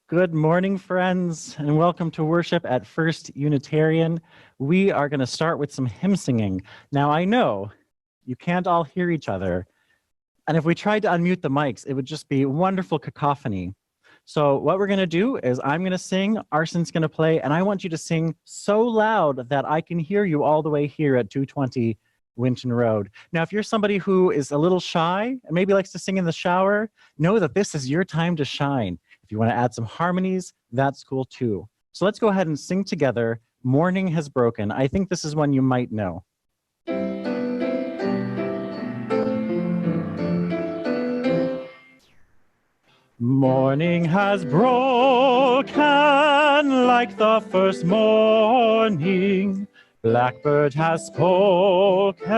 Good morning, friends, and welcome to worship at First Unitarian. We are going to start with some hymn singing. Now, I know you can't all hear each other, and if we tried to unmute the mics, it would just be wonderful cacophony. So what we're going to do is I'm going to sing, Arson's going to play, and I want you to sing so loud that I can hear you all the way here at 220 Winton Road. Now, if you're somebody who is a little shy and maybe likes to sing in the shower, know that this is your time to shine. If you want to add some harmonies, that's cool too. So let's go ahead and sing together, Morning Has Broken. I think this is one you might know. Morning has broken like the first morning. Blackbird has spoken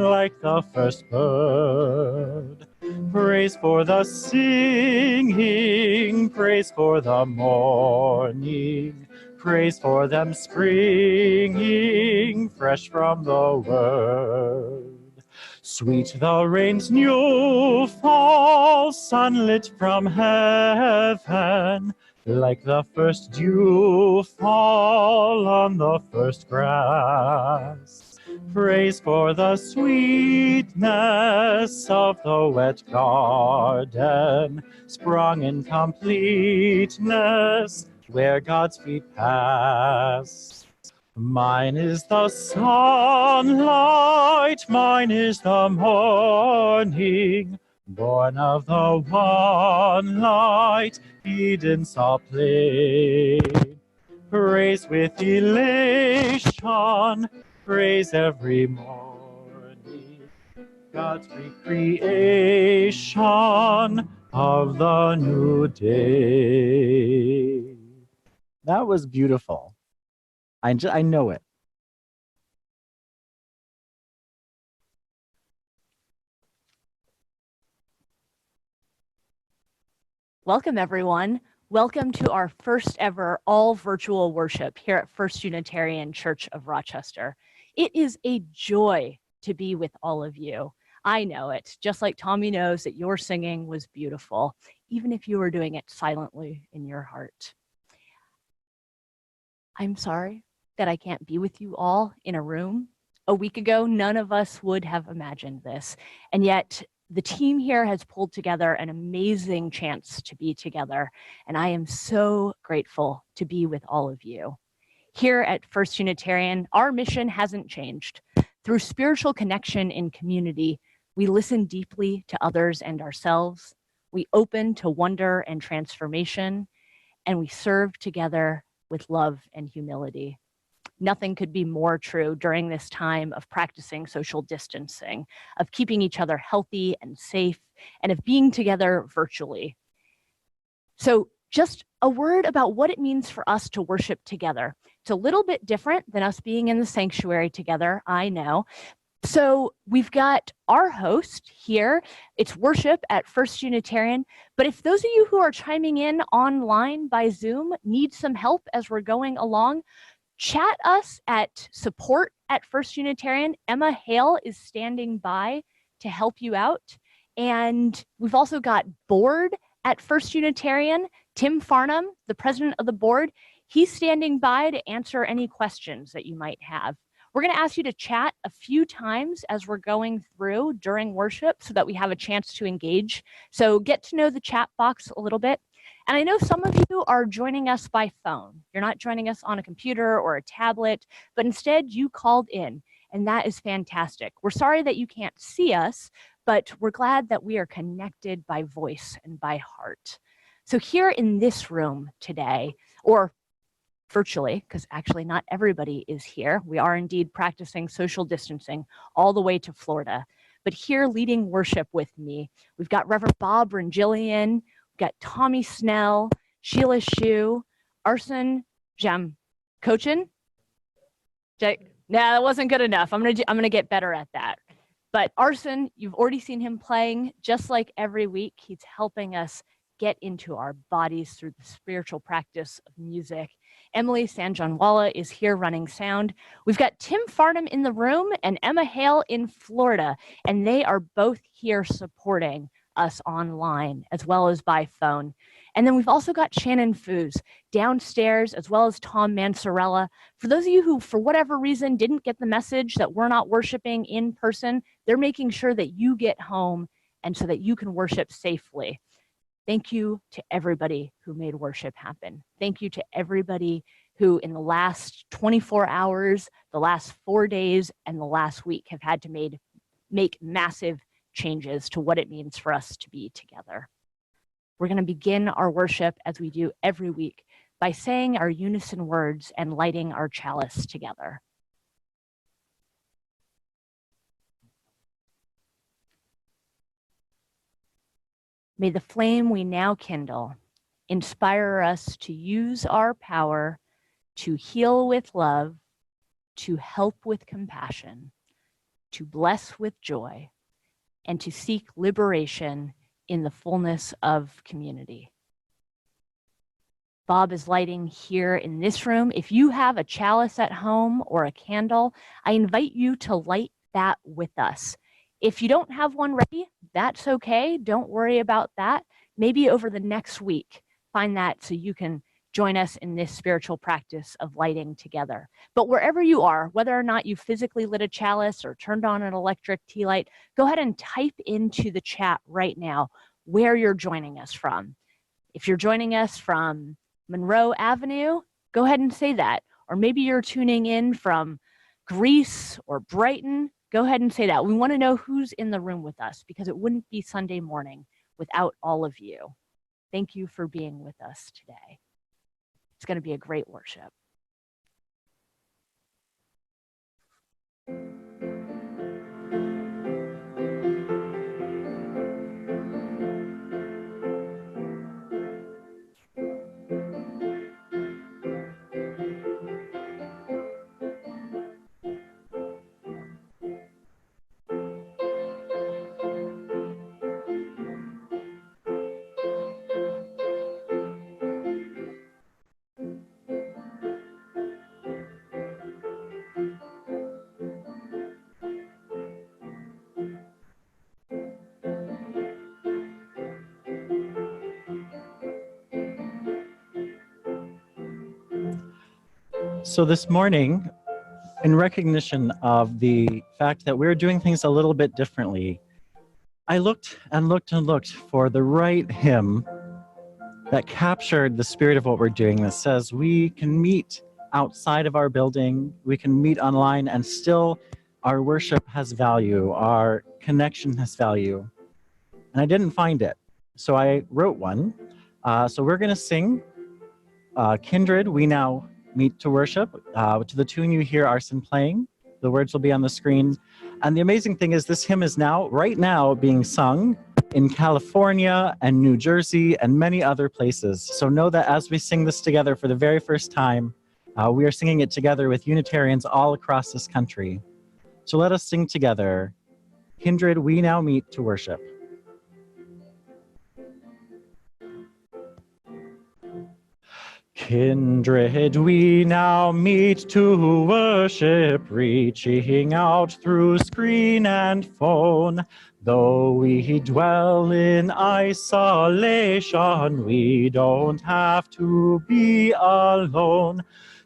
like the first bird. Praise for the singing, praise for the morning, praise for them springing fresh from the word. Sweet the rain's new fall, sunlit from heaven, like the first dew fall on the first grass. Praise for the sweetness of the wet garden, sprung in completeness where God's feet pass. Mine is the sunlight, mine is the morning, born of the one light, Eden saw play. Praise with elation, praise every morning, God's recreation of the new day. That was beautiful. I know it. Welcome, everyone. Welcome to our first ever all virtual worship here at First Unitarian Church of Rochester. It is a joy to be with all of you. I know it, just like Tommy knows that your singing was beautiful, even if you were doing it silently in your heart. I'm sorry that I can't be with you all in a room. A week ago, none of us would have imagined this, and yet the team here has pulled together an amazing chance to be together, and I am so grateful to be with all of you. Here at First Unitarian, our mission hasn't changed. Through spiritual connection in community, we listen deeply to others and ourselves, we open to wonder and transformation, and we serve together with love and humility. Nothing could be more true during this time of practicing social distancing, of keeping each other healthy and safe, and of being together virtually. So just a word about what it means for us to worship together. It's a little bit different than us being in the sanctuary together, I know. So we've got our host here. It's worship at First Unitarian. But if those of you who are chiming in online by Zoom need some help as we're going along, chat us at support at First Unitarian. Emma Hale is standing by to help you out. And we've also got board at First Unitarian. Tim Farnham, the president of the board, he's standing by to answer any questions that you might have. We're going to ask you to chat a few times as we're going through during worship so that we have a chance to engage. So get to know the chat box a little bit. And I know some of you are joining us by phone. You're not joining us on a computer or a tablet, but instead you called in, and that is fantastic. We're sorry that you can't see us, but we're glad that we are connected by voice and by heart. So here in this room today, or virtually, because actually not everybody is here. We are indeed practicing social distancing all the way to Florida. But here leading worship with me, we've got Reverend Bob Rangillian, we've got Tommy Snell, Sheila Shu, Arsen Jamkochin. No, that wasn't good enough. I'm gonna get better at that. But Arsen, you've already seen him playing just like every week. He's helping us get into our bodies through the spiritual practice of music. Emily Sanjanwala is here running sound. We've got Tim Farnham in the room and Emma Hale in Florida, and they are both here supporting us online as well as by phone. And then we've also got Shannon Foos downstairs, as well as Tom Mansarella. For those of you who, for whatever reason, didn't get the message that we're not worshiping in person, they're making sure that you get home and so that you can worship safely. Thank you to everybody who made worship happen. Thank you to everybody who in the last 24 hours, the last 4 days, and the last week have had to make massive changes to what it means for us to be together. We're going to begin our worship as we do every week by saying our unison words and lighting our chalice together. May the flame we now kindle inspire us to use our power to heal with love, to help with compassion, to bless with joy, and to seek liberation in the fullness of community. Bob is lighting here in this room. If you have a chalice at home or a candle, I invite you to light that with us. If you don't have one ready, that's okay. Don't worry about that. Maybe over the next week, find that so you can join us in this spiritual practice of lighting together. But wherever you are, whether or not you physically lit a chalice or turned on an electric tea light, go ahead and type into the chat right now where you're joining us from. If you're joining us from Monroe Avenue, go ahead and say that. Or maybe you're tuning in from Greece or Brighton, go ahead and say that. We want to know who's in the room with us because it wouldn't be Sunday morning without all of you. Thank you for being with us today. It's going to be a great worship. So this morning, in recognition of the fact that we're doing things a little bit differently, I looked and looked and looked for the right hymn that captured the spirit of what we're doing, that says we can meet outside of our building, we can meet online, and still our worship has value, our connection has value. And I didn't find it, so I wrote one. So we're going to sing Kindred, We Now Meet to Worship, to the tune you hear Arsen playing. The words will be on the screen. And the amazing thing is this hymn is now, right now, being sung in California and New Jersey and many other places. So know that as we sing this together for the very first time, we are singing it together with Unitarians all across this country. So let us sing together, Kindred, we now meet to worship. Kindred, we now meet to worship, reaching out through screen and phone. Though we dwell in isolation, we don't have to be alone.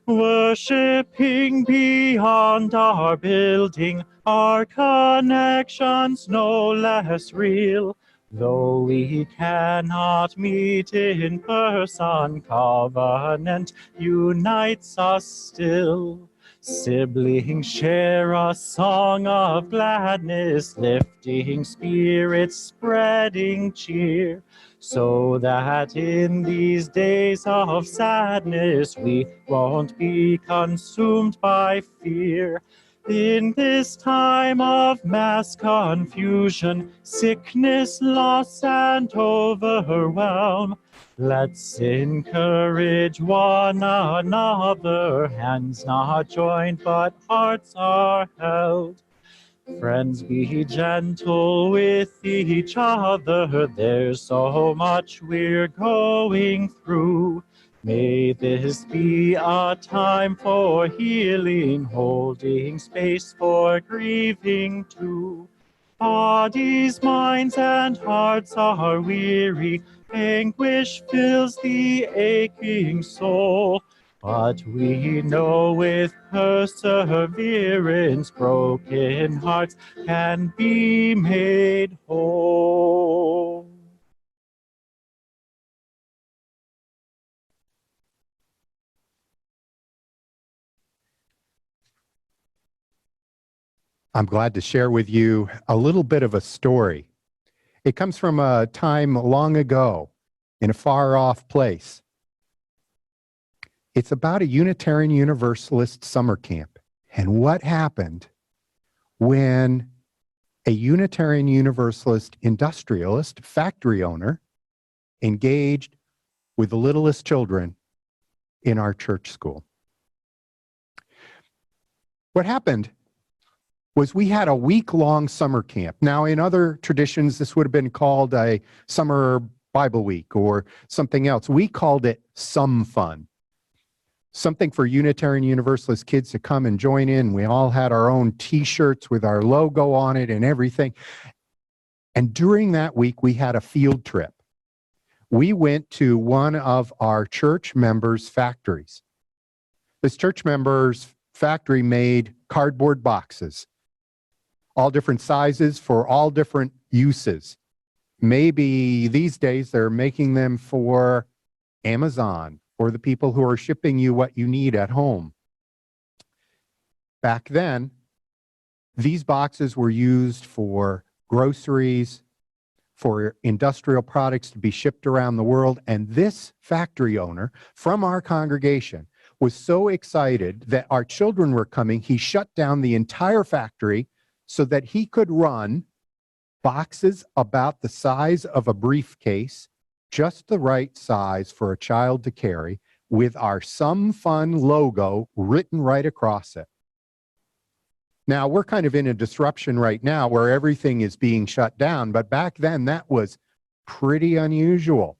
Worshipping beyond our building, our connections no less real. Though we cannot meet in person, covenant unites us still. Siblings share a song of gladness, lifting spirits, spreading cheer, so that in these days of sadness we won't be consumed by fear. In this time of mass confusion, sickness, loss, and overwhelm, let's encourage one another. Hands not joined, but hearts are held. Friends, be gentle with each other. There's so much we're going through. May this be a time for healing, holding space for grieving too. Bodies, minds, and hearts are weary. Anguish fills the aching soul. But we know with perseverance, broken hearts can be made whole. I'm glad to share with you a little bit of a story. It comes from a time long ago in a far-off place. It's about a Unitarian Universalist summer camp and what happened when a Unitarian Universalist industrialist factory owner engaged with the littlest children in our church school. What happened was we had a week-long summer camp. Now, in other traditions, this would have been called a summer Bible week or something else. We called it Some Fun. Something for Unitarian Universalist kids to come and join in. We all had our own t-shirts with our logo on it and everything. And during that week, we had a field trip. We went to one of our church members' factories. This church member's factory made cardboard boxes, all different sizes for all different uses. Maybe these days they're making them for Amazon, or the people who are shipping you what you need at home. Back then, these boxes were used for groceries, for industrial products to be shipped around the world, and this factory owner from our congregation was so excited that our children were coming, he shut down the entire factory so that he could run boxes about the size of a briefcase, just the right size for a child to carry, with our Some Fun logo written right across it. Now, we're kind of in a disruption right now where everything is being shut down, but back then that was pretty unusual.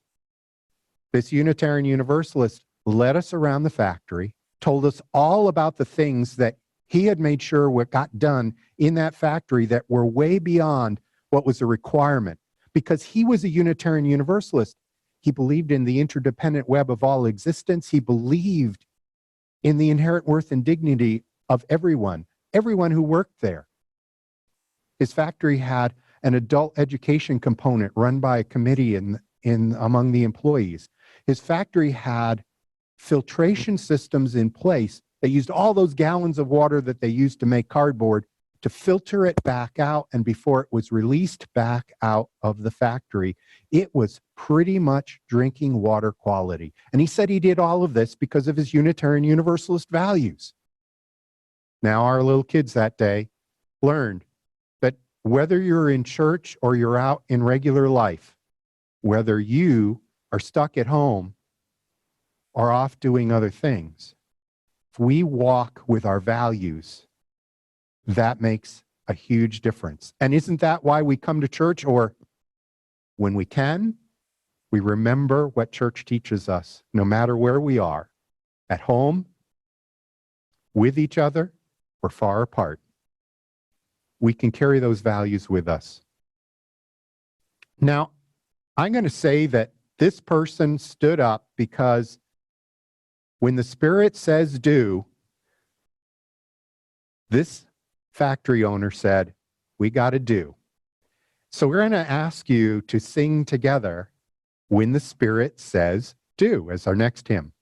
This Unitarian Universalist led us around the factory, told us all about the things that he had made sure what got done in that factory that were way beyond what was a requirement, because he was a Unitarian Universalist. He believed in the interdependent web of all existence. He believed in the inherent worth and dignity of everyone who worked there. His factory had an adult education component run by a committee among the employees. His factory had filtration systems in place that used all those gallons of water that they used to make cardboard to filter it back out, and before it was released back out of the factory, it was pretty much drinking water quality. And he said he did all of this because of his Unitarian Universalist values. Now, our little kids that day learned that Whether you're in church or you're out in regular life, whether you are stuck at home or off doing other things, if we walk with our values, that makes a huge difference. And isn't that why we come to church? Or when we can, we remember what church teaches us, no matter where we are, at home, with each other, or far apart. We can carry those values with us. Now, I'm going to say that this person stood up because when the Spirit says do, this factory owner said, we got to do. So we're going to ask you to sing together When the Spirit Says Do as our next hymn.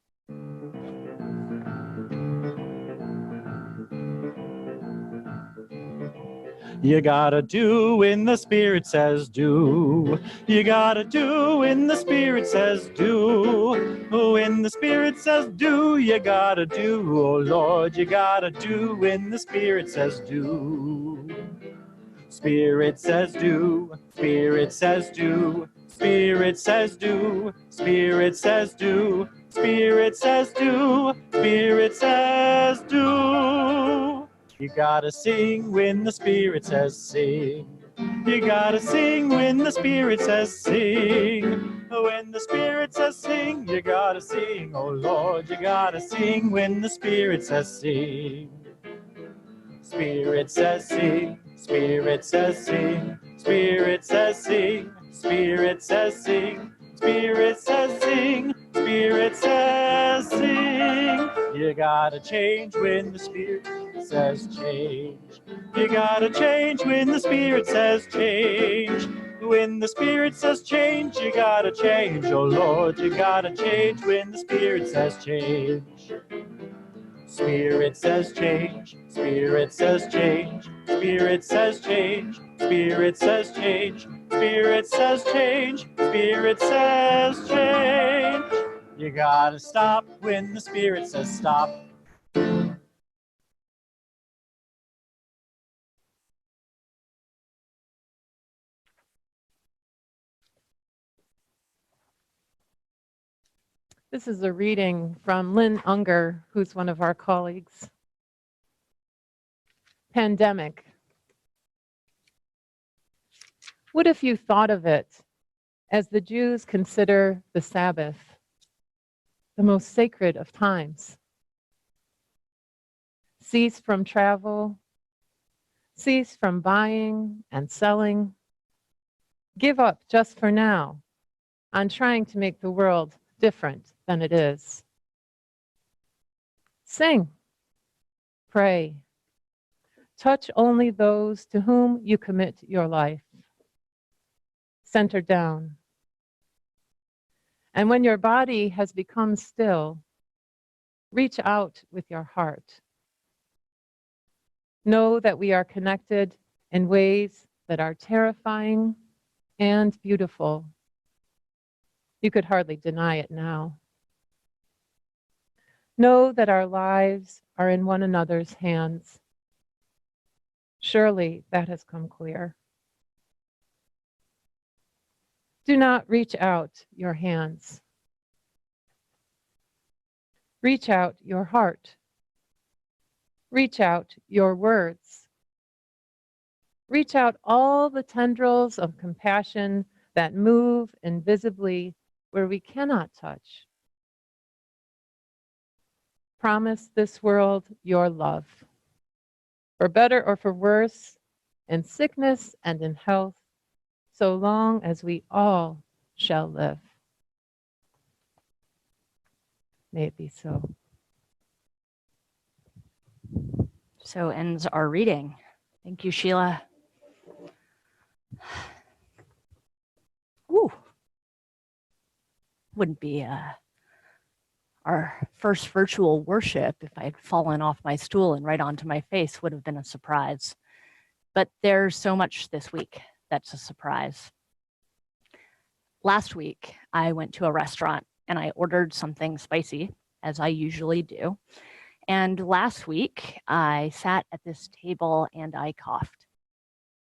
You gotta do when the Spirit says do. You gotta do when the Spirit says do. When the Spirit says do, you gotta do. Oh Lord, you gotta do when the Spirit says do. Spirit says do. Spirit says do. Spirit says do. Spirit says do. Spirit says do. Spirit says do. You gotta sing when the Spirit says sing. You gotta sing when the Spirit says sing. When the Spirit says sing, you gotta sing. Oh Lord, you gotta sing when the Spirit says sing. Spirit says sing. Spirit says sing. Spirit says sing. Spirit says sing. Spirit says sing. Spirit says sing. You gotta change when the Spirit says change. You gotta change when the Spirit says change. When the Spirit says change, you gotta change. Oh Lord, you gotta change when the Spirit says change. Spirit says change. Spirit says change. Spirit says change. Spirit says change. Spirit says change. Spirit says change. You gotta stop when the Spirit says stop. This is a reading from Lynn Unger, who's one of our colleagues. Pandemic. What if you thought of it as the Jews consider the Sabbath, the most sacred of times? Cease from travel, cease from buying and selling. Give up just for now on trying to make the world different than it is. Sing, pray, touch only those to whom you commit your life. Center down. And when your body has become still, reach out with your heart. Know that we are connected in ways that are terrifying and beautiful. You could hardly deny it now. Know that our lives are in one another's hands. Surely that has come clear. Do not reach out your hands. Reach out your heart. Reach out your words. Reach out all the tendrils of compassion that move invisibly where we cannot touch. Promise this world your love, for better or for worse, in sickness and in health, so long as we all shall live. May it be so. So ends our reading. Thank you, Sheila. Ooh. Wouldn't be our first virtual worship if I had fallen off my stool and right onto my face would have been a surprise. But there's so much this week that's a surprise. Last week, I went to a restaurant and I ordered something spicy, as I usually do. And last week, I sat at this table and I coughed.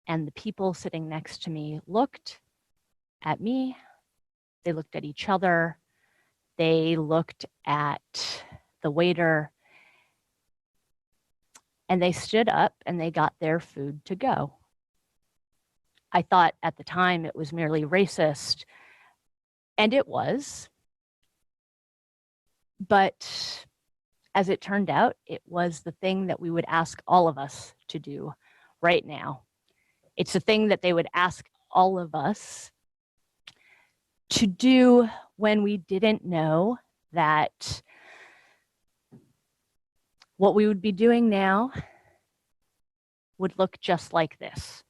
And the people sitting next to me looked at me, they looked at each other, they looked at the waiter, and they stood up and they got their food to go. I thought at the time it was merely racist, and it was. But as it turned out, it was the thing that we would ask all of us to do right now. It's the thing that they would ask all of us to do when we didn't know that what we would be doing now would look just like this.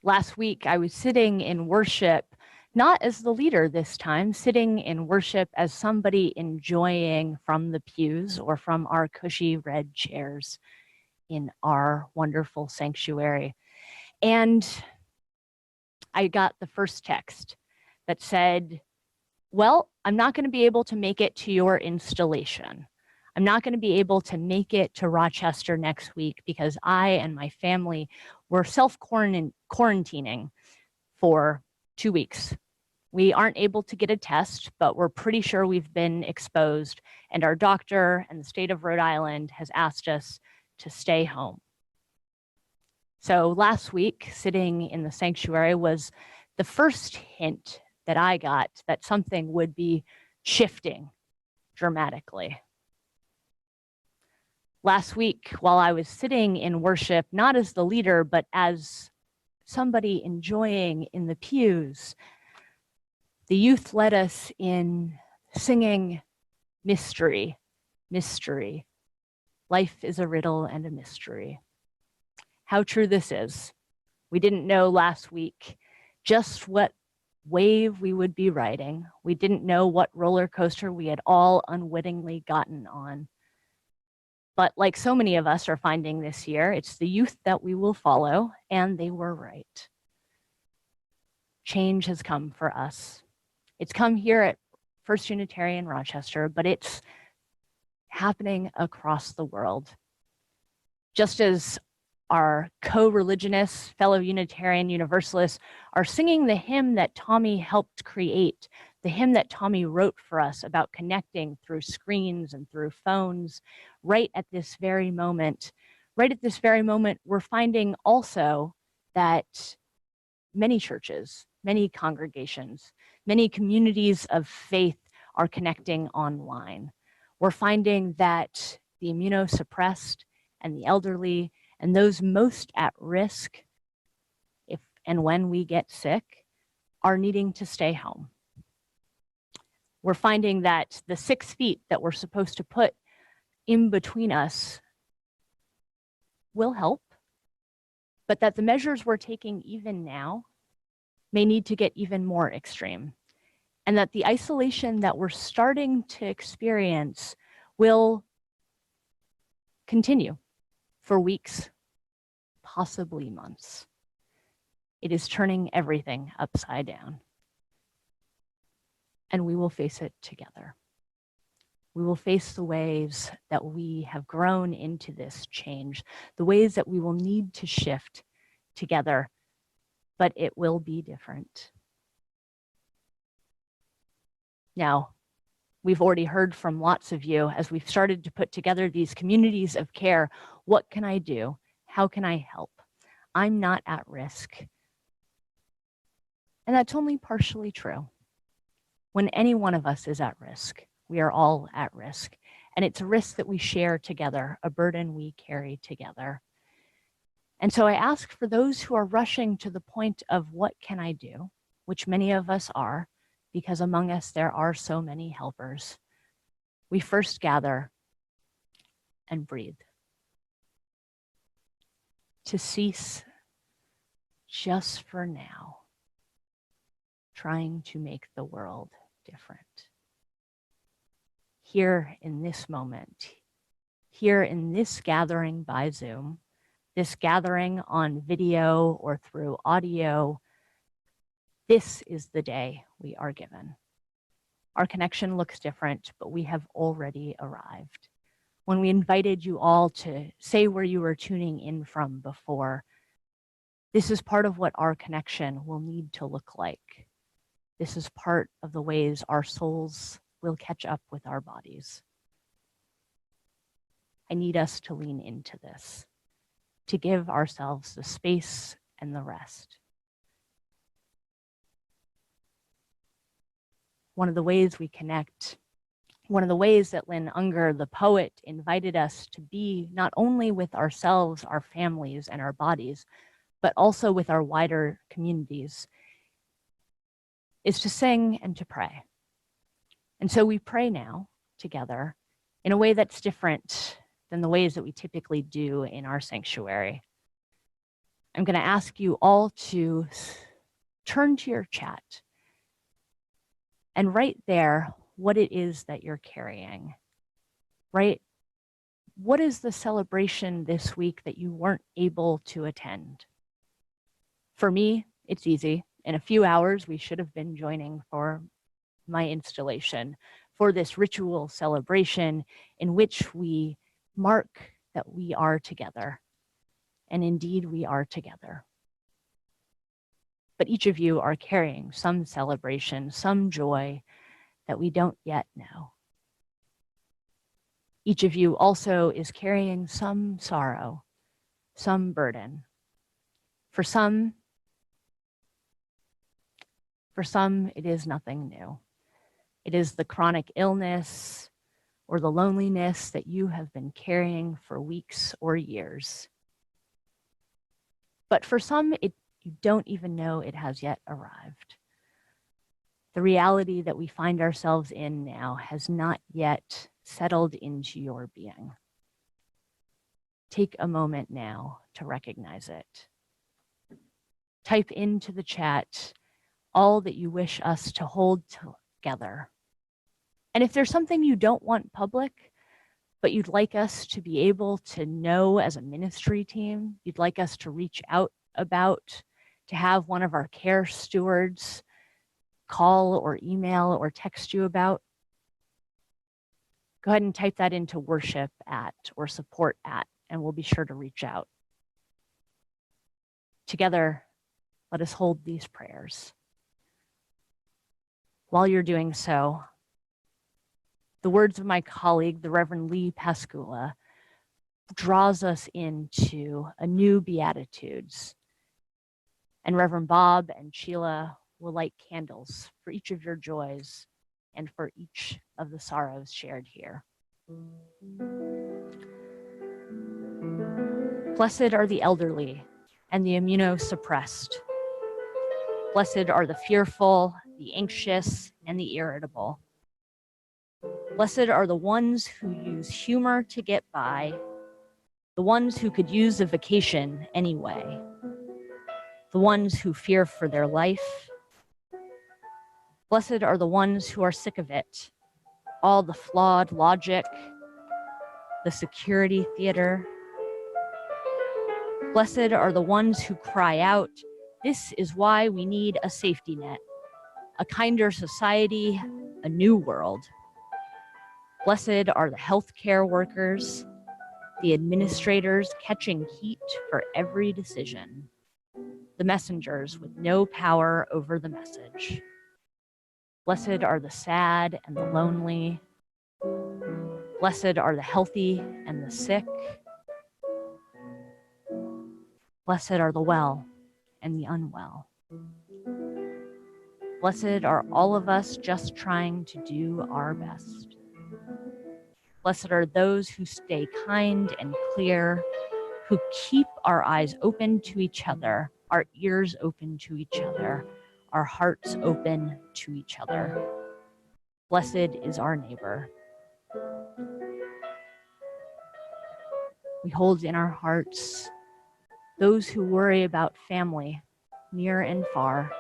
Last week, I was sitting in worship, not as the leader this time, sitting in worship as somebody enjoying from the pews or from our cushy red chairs in our wonderful sanctuary. And I got the first text that said, well, I'm not going to be able to make it to your installation. I'm not going to be able to make it to Rochester next week because I and my family were self-quarantining for 2 weeks. We aren't able to get a test, but we're pretty sure we've been exposed, and our doctor and the state of Rhode Island has asked us to stay home. So last week, sitting in the sanctuary was the first hint that I got that something would be shifting dramatically. Last week, while I was sitting in worship, not as the leader, but as somebody enjoying in the pews, the youth led us in singing mystery, mystery. Life is a riddle and a mystery. How true this is. We didn't know last week just what wave we would be riding. We didn't know what roller coaster we had all unwittingly gotten on. But like so many of us are finding this year, it's the youth that we will follow, and they were right. Change has come for us. It's come here at First Unitarian Rochester, but it's happening across the world. Just as our co-religionists, fellow Unitarian Universalists are singing the hymn that Tommy helped create, the hymn that Tommy wrote for us about connecting through screens and through phones, right at this very moment, we're finding also that many churches, many congregations, many communities of faith are connecting online. We're finding that the immunosuppressed and the elderly and those most at risk, if and when we get sick, are needing to stay home. We're finding that the 6 feet that we're supposed to put in between us will help, but that the measures we're taking even now may need to get even more extreme, and that the isolation that we're starting to experience will continue for weeks, possibly months. It is turning everything upside down. And we will face it together. We will face the ways that we have grown into this change, the ways that we will need to shift together, but it will be different. Now, we've already heard from lots of you as we've started to put together these communities of care. What can I do? How can I help? I'm not at risk. And that's only partially true. When any one of us is at risk, we are all at risk. And it's a risk that we share together, a burden we carry together. And so I ask for those who are rushing to the point of what can I do, which many of us are, because among us there are so many helpers. We first gather and breathe. To cease just for now, trying to make the world different. Here in this moment, here in this gathering by Zoom, this gathering on video or through audio, this is the day we are given. Our connection looks different, but we have already arrived. When we invited you all to say where you were tuning in from before, This is part of what our connection will need to look like. This is part of the ways our souls will catch up with our bodies. I need us to lean into this, to give ourselves the space and the rest. One of the ways we connect, one of the ways that Lynn Unger, the poet, invited us to be not only with ourselves, our families, and our bodies, but also with our wider communities, is to sing and to pray. And so we pray now together in a way that's different than the ways that we typically do in our sanctuary. I'm going to ask you all to turn to your chat and write there what it is that you're carrying. Right? What is the celebration this week that you weren't able to attend? For me, it's easy. In a few hours, we should have been joining for my installation, for this ritual celebration in which we mark that we are together. And indeed, we are together. But each of you are carrying some celebration, some joy that we don't yet know. Each of you also is carrying some sorrow, some burden. For some, it is nothing new. It is the chronic illness or the loneliness that you have been carrying for weeks or years. But for some, you don't even know it has yet arrived. The reality that we find ourselves in now has not yet settled into your being. Take a moment now to recognize it. Type into the chat all that you wish us to hold together. And if there's something you don't want public, but you'd like us to be able to know as a ministry team, you'd like us to reach out about, to have one of our care stewards call or email or text you about, go ahead and type that into worship at or support at, and we'll be sure to reach out. Together, let us hold these prayers. While you're doing so, the words of my colleague, the Reverend Lee Pascula, draws us into a new Beatitudes. And Reverend Bob and Sheila will light candles for each of your joys and for each of the sorrows shared here. Blessed are the elderly and the immunosuppressed. Blessed are the fearful, the anxious, and the irritable. Blessed are the ones who use humor to get by, the ones who could use a vacation anyway, the ones who fear for their life. Blessed are the ones who are sick of it, all the flawed logic, the security theater. Blessed are the ones who cry out, "This is why we need a safety net, a kinder society, a new world." Blessed are the healthcare workers, the administrators catching heat for every decision, the messengers with no power over the message. Blessed are the sad and the lonely. Blessed are the healthy and the sick. Blessed are the well and the unwell. Blessed are all of us just trying to do our best. Blessed are those who stay kind and clear, who keep our eyes open to each other, our ears open to each other, our hearts open to each other. Blessed is our neighbor. We hold in our hearts those who worry about family, near and far.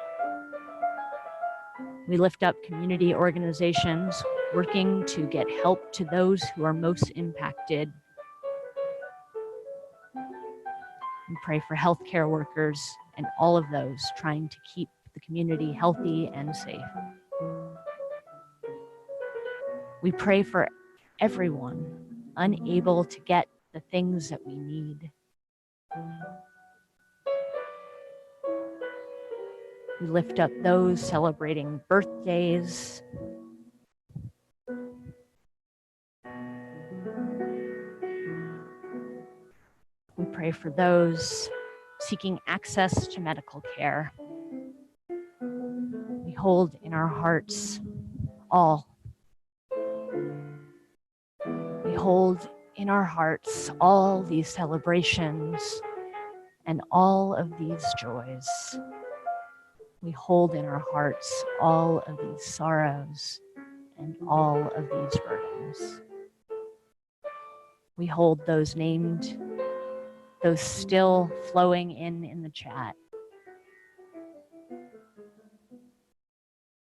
We lift up community organizations working to get help to those who are most impacted. We pray for healthcare workers and all of those trying to keep the community healthy and safe. We pray for everyone unable to get the things that we need. We lift up those celebrating birthdays. We pray for those seeking access to medical care. We hold in our hearts all. We hold in our hearts all these celebrations and all of these joys. We hold in our hearts all of these sorrows and all of these burdens. We hold those named, those still flowing in the chat.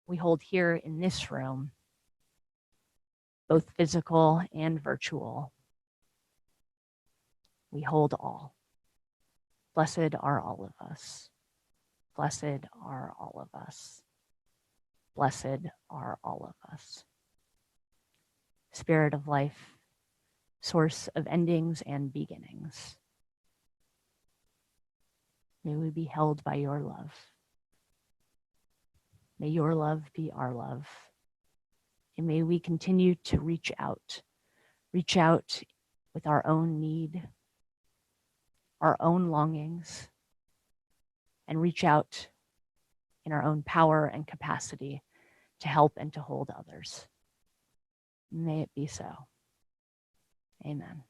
We hold here in this room, both physical and virtual. We hold all. Blessed are all of us. Blessed are all of us. Blessed are all of us. Spirit of life, source of endings and beginnings. May we be held by your love. May your love be our love. And may we continue to reach out with our own need, our own longings, and reach out in our own power and capacity to help and to hold others. May it be so. Amen.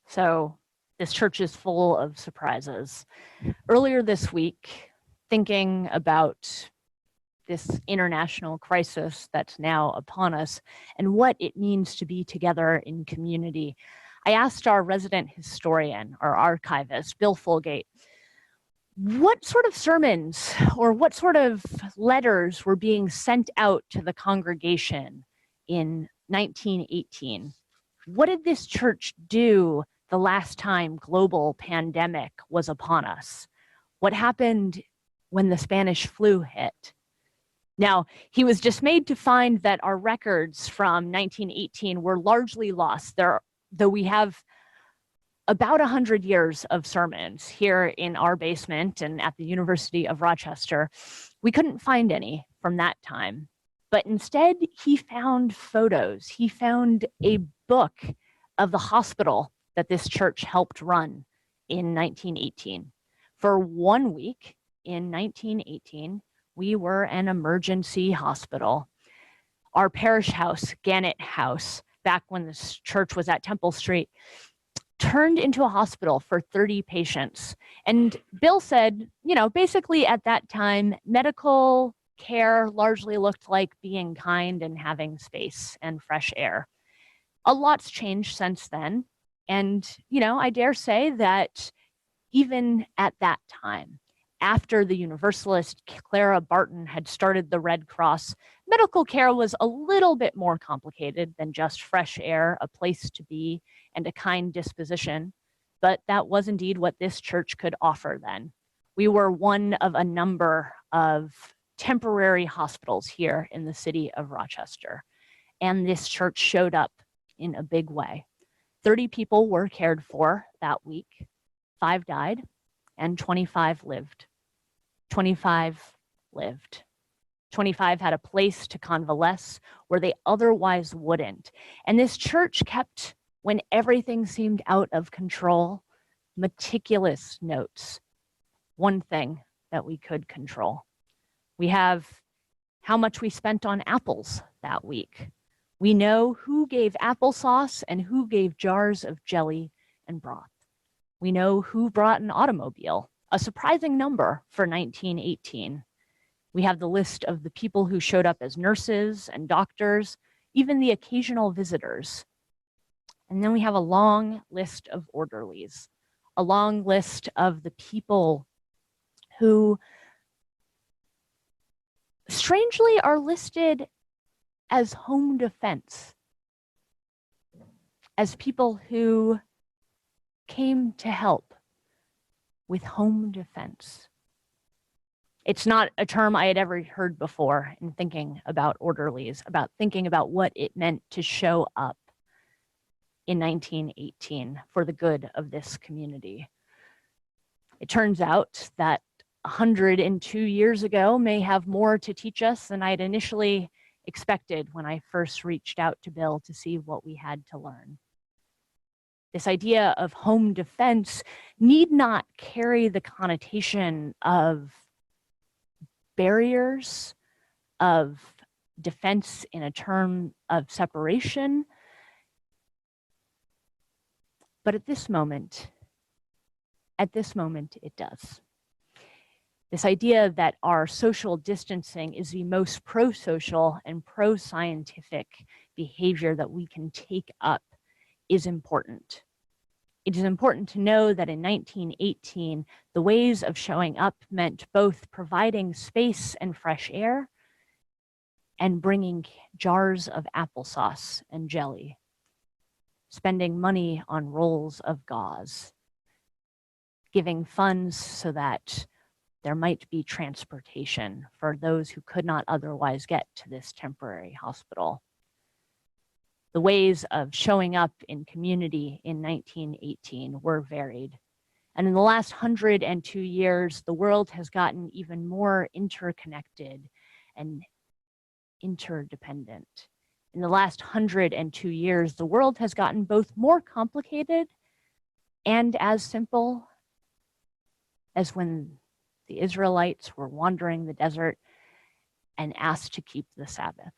So this church is full of surprises. Earlier this week, thinking about this international crisis that's now upon us and what it means to be together in community, I asked our resident historian, our archivist, Bill Folgate, what sort of sermons or what sort of letters were being sent out to the congregation in 1918? What did this church do the last time global pandemic was upon us? What happened when the Spanish flu hit? Now, he was dismayed to find that our records from 1918 were largely lost. Though we have about 100 years of sermons here in our basement and at the University of Rochester, we couldn't find any from that time. But instead, he found photos. He found a book of the hospital that this church helped run in 1918. For 1 week in 1918, we were an emergency hospital. Our parish house, Gannett House, back when this church was at Temple Street, turned into a hospital for 30 patients. And Bill said, basically at that time, medical care largely looked like being kind and having space and fresh air. A lot's changed since then. And, I dare say that even at that time, after the Universalist Clara Barton had started the Red Cross, medical care was a little bit more complicated than just fresh air, a place to be, and a kind disposition. But that was indeed what this church could offer then. We were one of a number of temporary hospitals here in the city of Rochester. And this church showed up in a big way. 30 people were cared for that week. 5 died and 25 lived. 25 lived. 25 had a place to convalesce where they otherwise wouldn't. And this church kept, when everything seemed out of control, meticulous notes. One thing that we could control. We have how much we spent on apples that week. We know who gave applesauce and who gave jars of jelly and broth. We know who brought an automobile, a surprising number for 1918. We have the list of the people who showed up as nurses and doctors, even the occasional visitors. And then we have a long list of orderlies, a long list of the people who strangely are listed as home defense, as people who came to help with home defense. It's not a term I had ever heard before in thinking about orderlies, about thinking about what it meant to show up in 1918 for the good of this community. It turns out that 102 years ago may have more to teach us than I'd initially expected when I first reached out to Bill to see what we had to learn. This idea of home defense need not carry the connotation of barriers, of defense in a term of separation. But at this moment, it does. This idea that our social distancing is the most pro-social and pro-scientific behavior that we can take up is important. It is important to know that in 1918, the ways of showing up meant both providing space and fresh air and bringing jars of applesauce and jelly, spending money on rolls of gauze, giving funds so that there might be transportation for those who could not otherwise get to this temporary hospital. The ways of showing up in community in 1918 were varied. And in the last 102 years, the world has gotten even more interconnected and interdependent. In the last 102 years, the world has gotten both more complicated and as simple as when the Israelites were wandering the desert and asked to keep the Sabbath.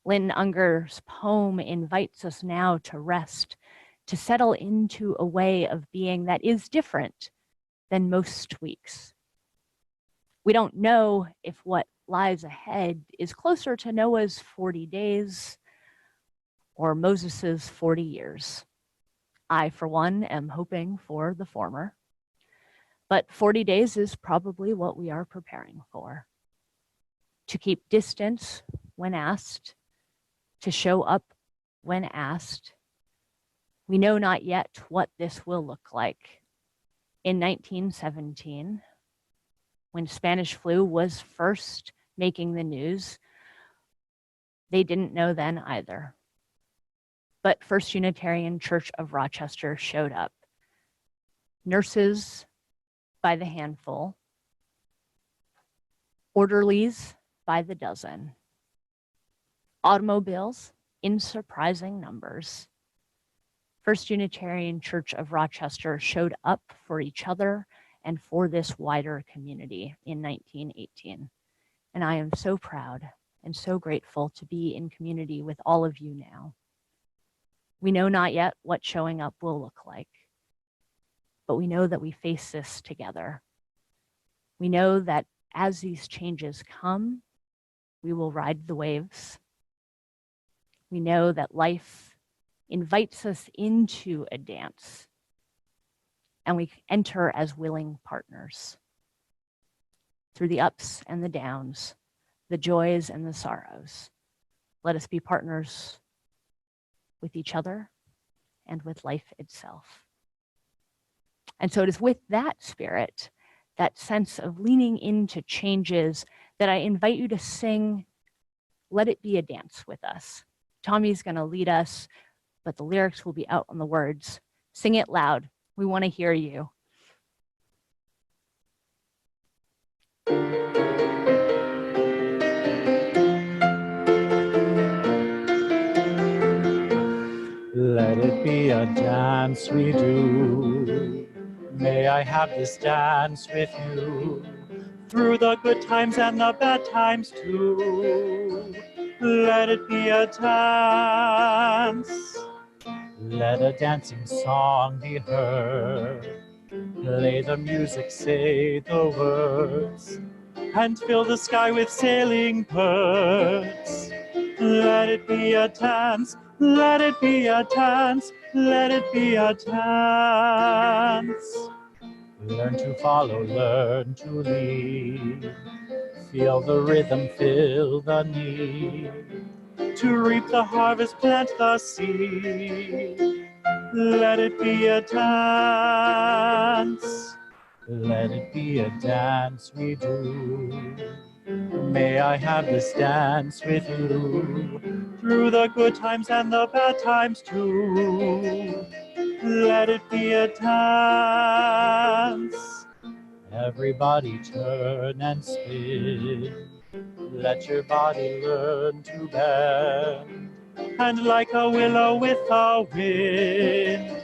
Lynn Unger's poem invites us now to rest, to settle into a way of being that is different than most weeks. We don't know if what lies ahead is closer to Noah's 40 days or Moses's 40 years. I, for one, am hoping for the former. But 40 days is probably what we are preparing for. To keep distance when asked, to show up when asked. We know not yet what this will look like. In 1917, when Spanish flu was first making the news, they didn't know then either. But First Unitarian Church of Rochester showed up. Nurses by the handful, orderlies by the dozen, automobiles in surprising numbers. First Unitarian Church of Rochester showed up for each other and for this wider community in 1918. And I am so proud and so grateful to be in community with all of you now. We know not yet what showing up will look like, but we know that we face this together. We know that as these changes come, we will ride the waves. We know that life invites us into a dance, and we enter as willing partners. Through the ups and the downs, the joys and the sorrows, let us be partners with each other and with life itself. And so it is with that spirit, that sense of leaning into changes, that I invite you to sing Let It Be a Dance with us. Tommy's going to lead us, but the lyrics will be out on the words. Sing it loud. We want to hear you. Let it be a dance we do. May I have this dance with you through the good times and the bad times too. Let it be a dance. Let a dancing song be heard. Play the music, say the words, and fill the sky with sailing birds. Let it be a dance, let it be a dance, let it be a dance. Learn to follow, learn to lead. Feel the rhythm, feel the need. To reap the harvest, plant the seed. Let it be a dance. Let it be a dance we do. May I have this dance with you through the good times and the bad times too. Let it be a dance. Everybody turn and spin. Let your body learn to bend. And like a willow with a wind,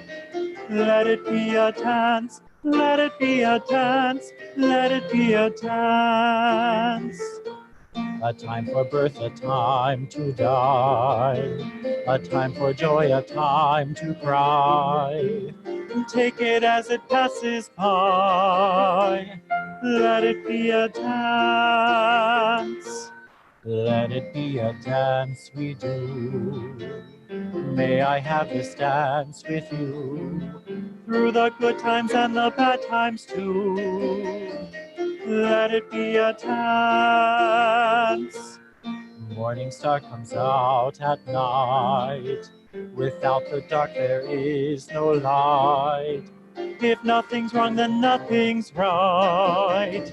let it be a dance, let it be a dance, let it be a dance. A time for birth, a time to die, a time for joy, a time to cry. Take it as it passes by. Let it be a dance. Let it be a dance we do. May I have this dance with you through the good times and the bad times too. Let it be a dance. Morning star comes out at night. Without the dark there is no light. If nothing's wrong, then nothing's right.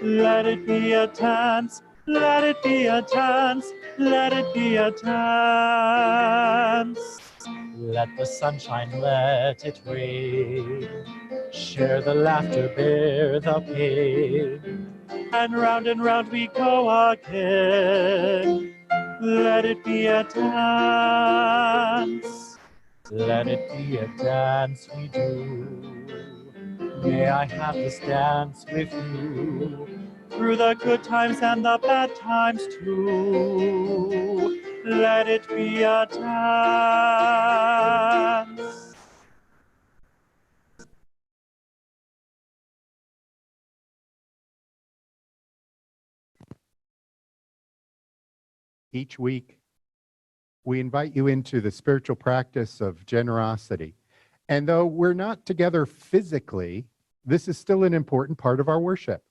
Let it be a dance. Let it be a dance. Let it be a dance. Let the sunshine, let it rain. Share the laughter, bear the pain. And round we go again. Let it be a dance. Let it be a dance we do. May I have this dance with you through the good times and the bad times too. Let it be a dance. Each week, we invite you into the spiritual practice of generosity. And though we're not together physically, this is still an important part of our worship.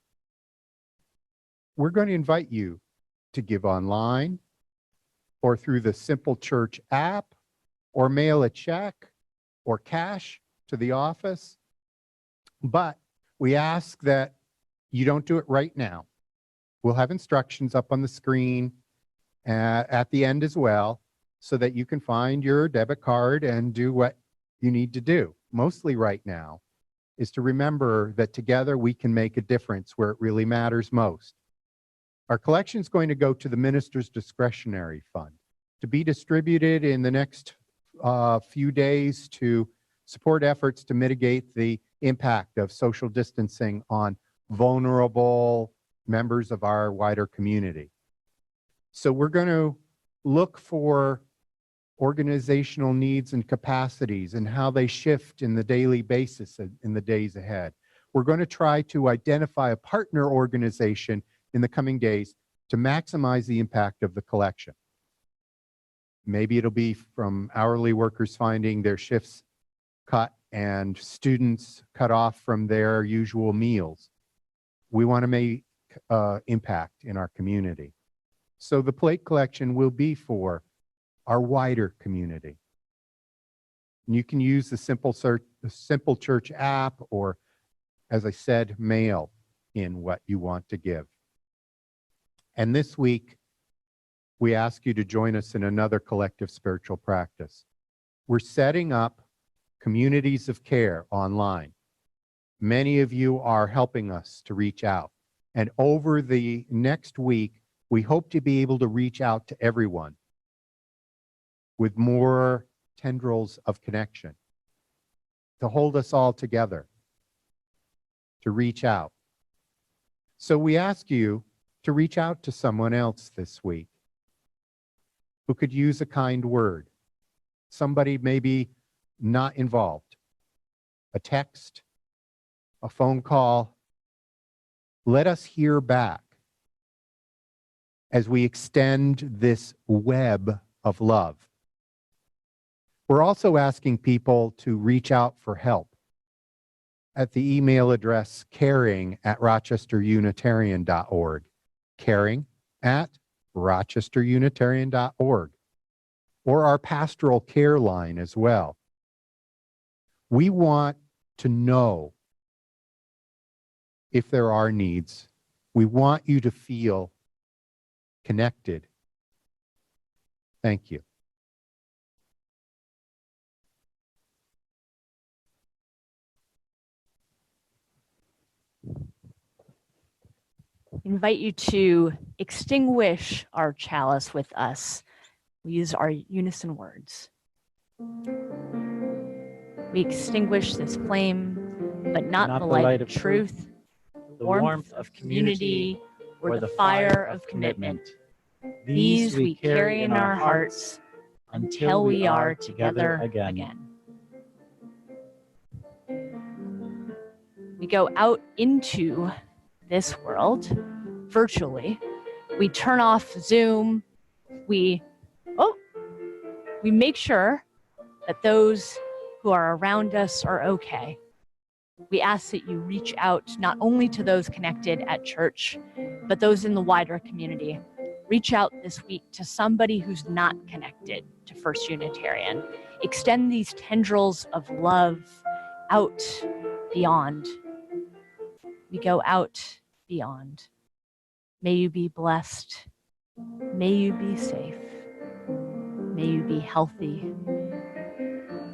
We're going to invite you to give online or through the Simple Church app or mail a check or cash to the office. But we ask that you don't do it right now. We'll have instructions up on the screen at the end as well, so that you can find your debit card and do what you need to do. Mostly right now is to remember that together we can make a difference where it really matters most. Our collection is going to go to the Minister's Discretionary Fund. to be distributed in the next few days to support efforts to mitigate the impact of social distancing on vulnerable members of our wider community. So we're going to look for organizational needs and capacities and how they shift in the daily basis in the days ahead. We're going to try to identify a partner organization in the coming days to maximize the impact of the collection. Maybe it'll be from hourly workers finding their shifts cut and students cut off from their usual meals. We want to make impact in our community. So the plate collection will be for our wider community. And you can use the Simple Church app or, as I said, mail in what you want to give. And this week, we ask you to join us in another collective spiritual practice. We're setting up communities of care online. Many of you are helping us to reach out. And over the next week, we hope to be able to reach out to everyone with more tendrils of connection, to hold us all together, to reach out. So we ask you to reach out to someone else this week who could use a kind word, somebody maybe not involved, a text, a phone call. Let us hear back as we extend this web of love. We're also asking people to reach out for help at the email address caring@rochesterunitarian.org, caring@rochesterunitarian.org, or our pastoral care line as well. We want to know if there are needs. We want you to feel connected. Thank you. Invite you to extinguish our chalice with us. We use our unison words. We extinguish this flame, but not the light of truth, the warmth of community, or the fire of commitment. These we carry in our hearts until we are together again. We go out into this world virtually. We turn off Zoom. We make sure that those who are around us are okay. We ask that you reach out not only to those connected at church, but those in the wider community. Reach out this week to somebody who's not connected to First Unitarian. Extend these tendrils of love out beyond. We go out beyond. May you be blessed. May you be safe. May you be healthy.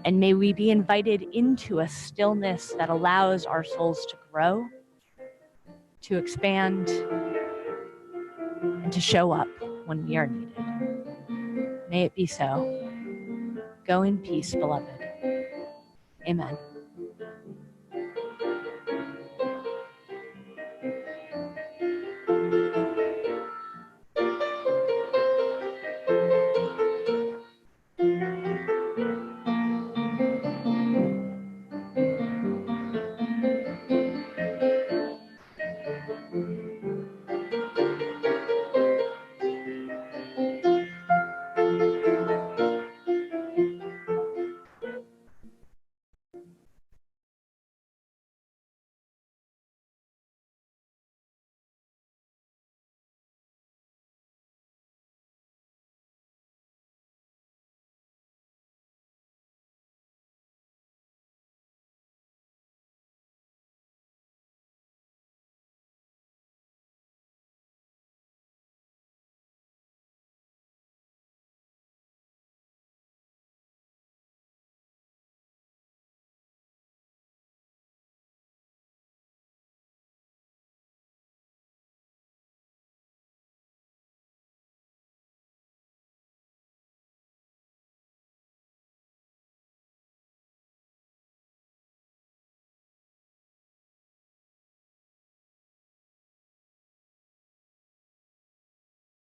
And may we be invited into a stillness that allows our souls to grow, to expand, and to show up when we are needed. May it be so. Go in peace, beloved. Amen.